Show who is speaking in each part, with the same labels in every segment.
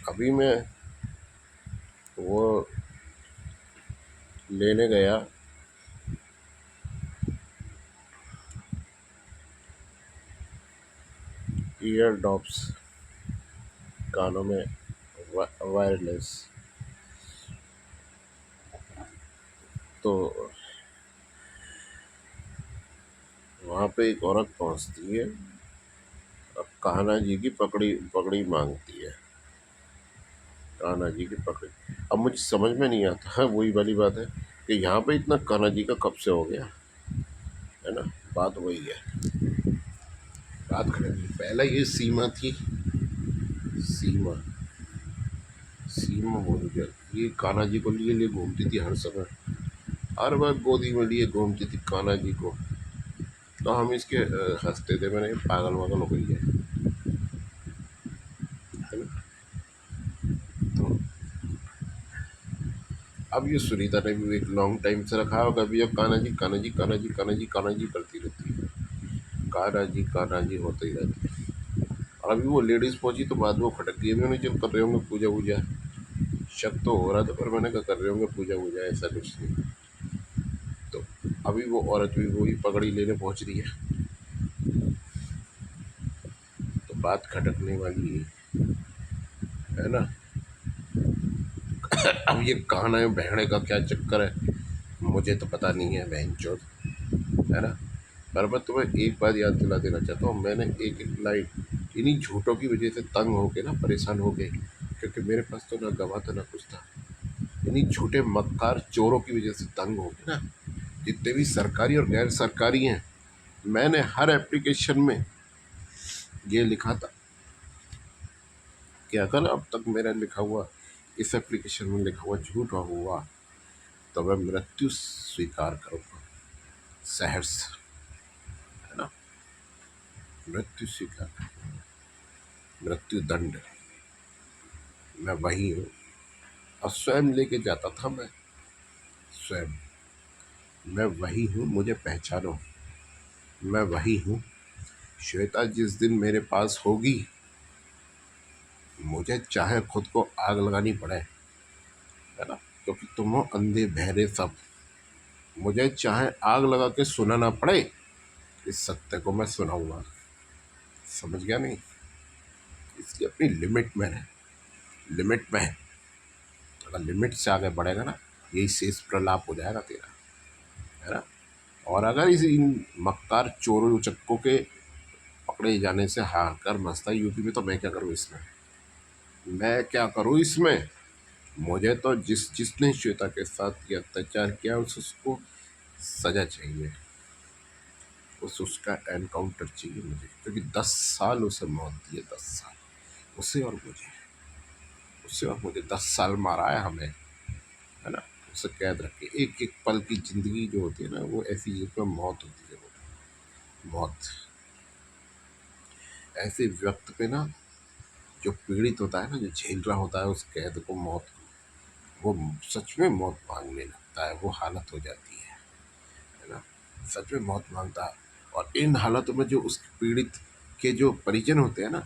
Speaker 1: अभी मैं वो लेने गया, ईयर डॉप्स, कानों में वायरलेस। तो वहाँ पे एक औरत पहुँचती है, अब कान्हा जी की पकड़ी पकड़ी मांगती है, कान्हा जी की पकड़ी। अब मुझे समझ में नहीं आता है, वही वाली बात है कि यहाँ पे इतना कान्हा जी का कब से हो गया, है ना। बात वही है, बात खड़ी है। पहले ये सीमा थी, सीमा, सीमा बोल गया, ये कान्हा जी को लिए लिए घूमती थी हर समय, हर बार गोदी में लिए घूमती थी कान्हा जी को। तो हम इसके हंसते थे, मैंने कहा, पागल वागल हो गई है ना। तो अब ये सुनीता ने भी एक लॉन्ग टाइम से रखा होगा, अभी अब कान्हा जी कान्हा जी कान्हा जी कान्हा जी कान्हा जी करती रहती है, कान्हा जी होते ही रहती है। और अभी वो लेडीज़ पहुंची तो बाद में वो खटक गई, अभी उन्हें जब कर रहे होंगे पूजा वूजा, शक तो हो रहा था, पर मैंने कहा कर रहे होंगे पूजा वूजा, ऐसा कुछ नहीं। तो अभी वो औरत भी वही पगड़ी लेने पहुंच रही तो बात खटकने वाली है ना। अब ये कान्हा है बहने का क्या चक्कर है, मुझे तो पता नहीं है बहन चोद, है ना। पर मैं तुम्हें एक बात याद दिला देना चाहता हूँ, मैंने एक एक लाइट इन्हीं झूठों की वजह से तंग होके ना, परेशान हो गए, क्योंकि मेरे पास तो ना गवाह था ना कुछ था, इन्हीं झूठे मक्कार चोरों की वजह से तंग हो गए ना। जितने भी सरकारी और गैर सरकारी हैं, मैंने हर एप्लीकेशन में ये लिखा था कि अगर अब तक मेरा लिखा हुआ, इस एप्लीकेशन में लिखा हुआ झूठ हुआ तो मैं मृत्यु स्वीकार करूँगा, सहर्ष, है ना, मृत्यु स्वीकार, मृत्यु दंड, मैं वही हूँ। और स्वयं लेके जाता था मैं, स्वयं, मैं वही हूँ, मुझे पहचानो, मैं वही हूँ। श्वेता जिस दिन मेरे पास होगी, मुझे चाहे खुद को आग लगानी पड़े, है ना, क्योंकि तुम हो अंधे बहरे सब, मुझे चाहे आग लगा के सुनाना पड़े, इस सत्य को मैं सुनाऊंगा। समझ गया नहीं, इसलिए अपनी लिमिट में रहे, लिमिट में है। अगर लिमिट से आगे बढ़ेगा ना, यही शेष प्रलाप हो जाएगा तेरा, है ना। और अगर इस इन मक्कार चोरों चक्कों के पकड़े जाने से हाकर मचता है यूपी में, तो मैं क्या करूँ इसमें, मैं क्या करूँ इसमें। मुझे तो जिसने श्वेता के साथ ये अत्याचार किया उसको सजा चाहिए, उसका एनकाउंटर चाहिए मुझे, क्योंकि 10 साल उसे मौत दी है, 10 साल उसे और मुझे, उसे और मुझे 10 साल मारा है हमें, है ना। उसे कैद रख के एक एक पल की ज़िंदगी जो होती है ना, वो ऐसी जिसमें मौत होती है, वो मौत ऐसे व्यक्ति पे ना, जो पीड़ित होता है ना, जो झेल रहा होता है उस कैद को, मौत, वो सच में मौत मांगने लगता है, वो हालत हो जाती है ना, सच में मौत मांगता है। और इन हालातों में जो उस पीड़ित के जो परिजन होते हैं ना,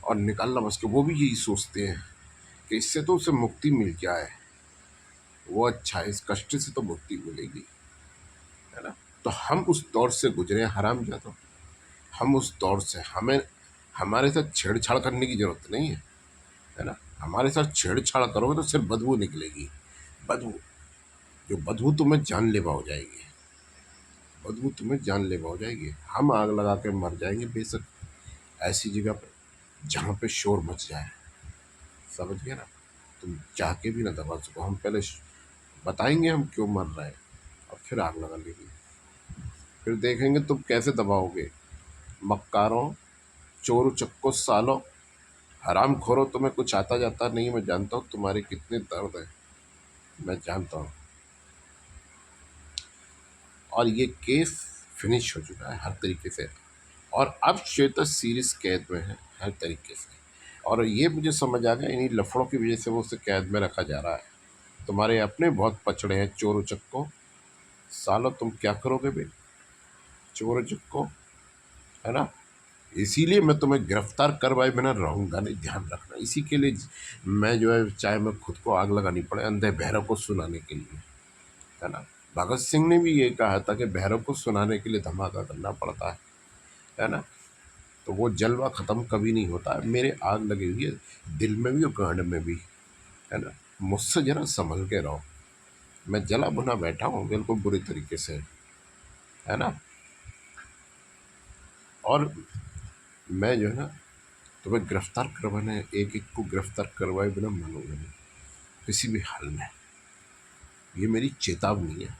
Speaker 1: और निकालना बस के, वो भी यही सोचते हैं कि इससे तो उसे मुक्ति मिल जाए, वो अच्छा है, इस कष्ट से तो मुक्ति मिलेगी, है ना। तो हम उस दौर से गुजरे हराम जादो, हम उस दौर से, हमें हमारे साथ छेड़छाड़ करने की जरूरत नहीं है ना। हमारे साथ छेड़छाड़ करोगे तो सिर्फ बदबू निकलेगी, बदबू, जो बदबू तुम्हें जानलेवा हो जाएगी, बदबू तुम्हें जानलेवा हो जाएगी। हम आग लगा के मर जाएंगे बेशक, ऐसी जगह पर जहाँ पे शोर मच जाए, समझ गए ना। तुम चाह के भी ना दबा सको, हम पहले बताएंगे हम क्यों मर रहे हैं, और फिर आग लगा लेंगे, फिर देखेंगे तुम कैसे दबाओगे। मक्कारों, चोर चक्को सालों, हराम खोरो, तुम्हें कुछ आता जाता नहीं, मैं जानता हूँ तुम्हारे कितने दर्द है, मैं जानता हूँ। और ये केस फिनिश हो चुका है हर तरीके से, और अब श्वेता सीरीज कैद में है हर तरीके से। और ये मुझे समझ आ गया, इन्हीं लफड़ों की वजह से वो उसे कैद में रखा जा रहा है। तुम्हारे अपने बहुत पचड़े हैं चोर चक्को सालों, तुम क्या करोगे बे, चोर चक्को, है ना। इसीलिए मैं तुम्हें गिरफ्तार करवाए बिना रहूंगा नहीं, ध्यान रखना। इसी के लिए मैं जो है, चाहे मैं खुद को आग लगानी पड़े अंधे भैरव को सुनाने के लिए, है ना। भगत सिंह ने भी ये कहा था कि भैरव को सुनाने के लिए धमाका करना पड़ता है ना। तो वो जलवा खत्म कभी नहीं होता है। मेरे आग लगी हुई है दिल में भी और गांड में भी, है ना। मुझसे जरा संभल के रहो, मैं जला भुना बैठा हूँ बिल्कुल बुरी तरीके से, है ना। और मैं जो है ना, तुम्हें गिरफ्तार करवाने, एक एक को गिरफ्तार करवाए बिना मानूंगा नहीं किसी भी हाल में। ये मेरी चेतावनी है।